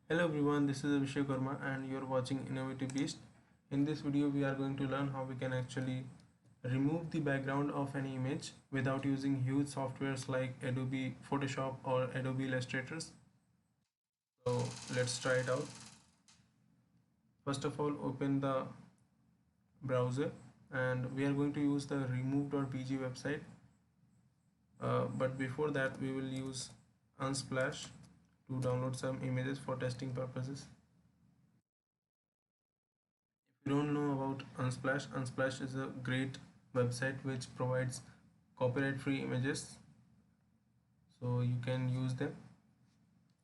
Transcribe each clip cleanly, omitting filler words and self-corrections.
Hello everyone, this is Abhishek Verma and you're watching Innovative Beast. In this video, we are going to learn how we can actually remove the background of an image without using huge softwares like Adobe Photoshop or Adobe Illustrators. So let's try it out. First of all, open the browser and we are going to use the Remove.BG website. But before that, we will use Unsplash to download some images for testing purposes. If you don't know about Unsplash, Unsplash is a great website which provides copyright free images, so you can use them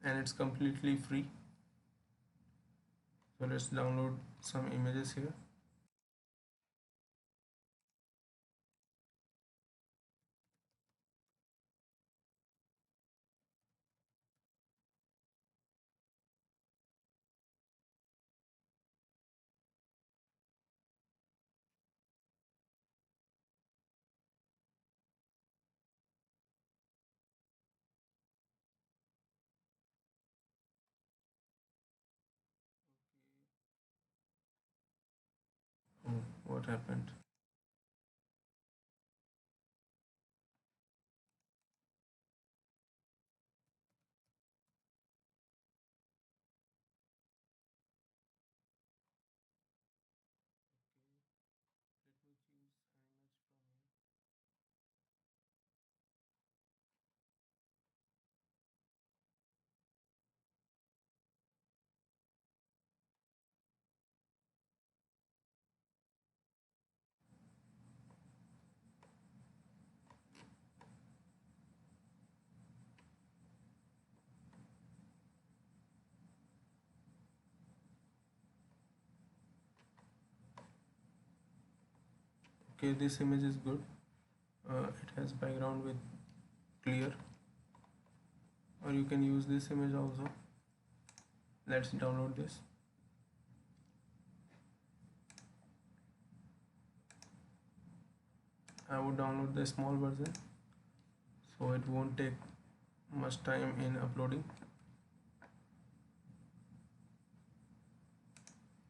and it's completely free. So let's download some images here. Oh, what happened? Let me choose an image from here. Okay, this image is good. It has background with clear, or you can use this image also. Let's download this. I would download the small version so it won't take much time in uploading.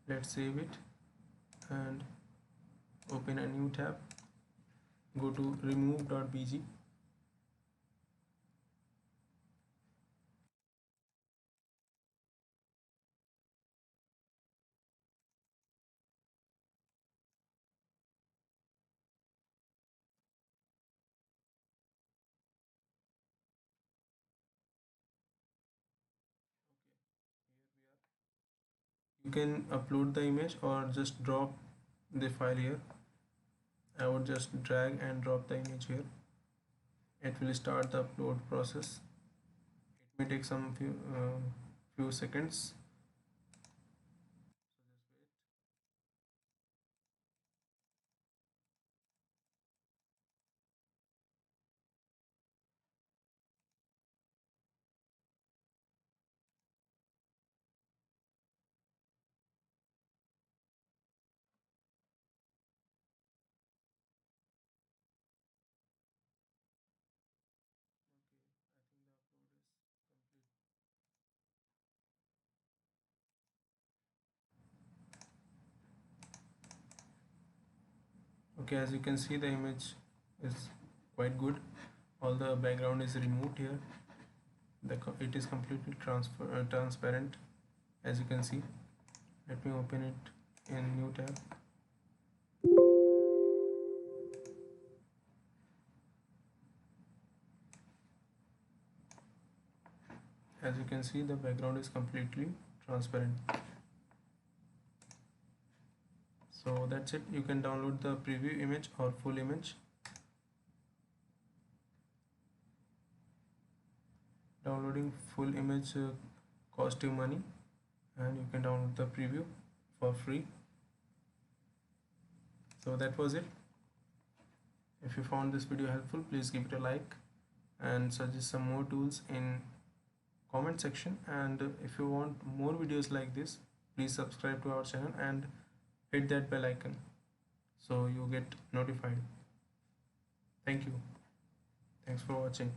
Let's save it and open a new tab. Go to Remove.BG. You can upload the image or just drop the file here. I would just drag and drop the image here. It will start the upload process. It may take some few seconds. So just wait. Okay, I think the upload is complete. Okay, as you can see, the image is quite good. All the background is removed here. It is completely transparent, as you can see. Let me open it in new tab. As you can see, the background is completely transparent. So that's it. You can download the preview image or full image. Downloading full image cost you money, and you can download the preview for free. So that was it. If you found this video helpful, please give it a like and suggest some more tools in comment section. And if you want more videos like this, please subscribe to our channel and hit that bell icon so you get notified. Thank you. Thanks for watching.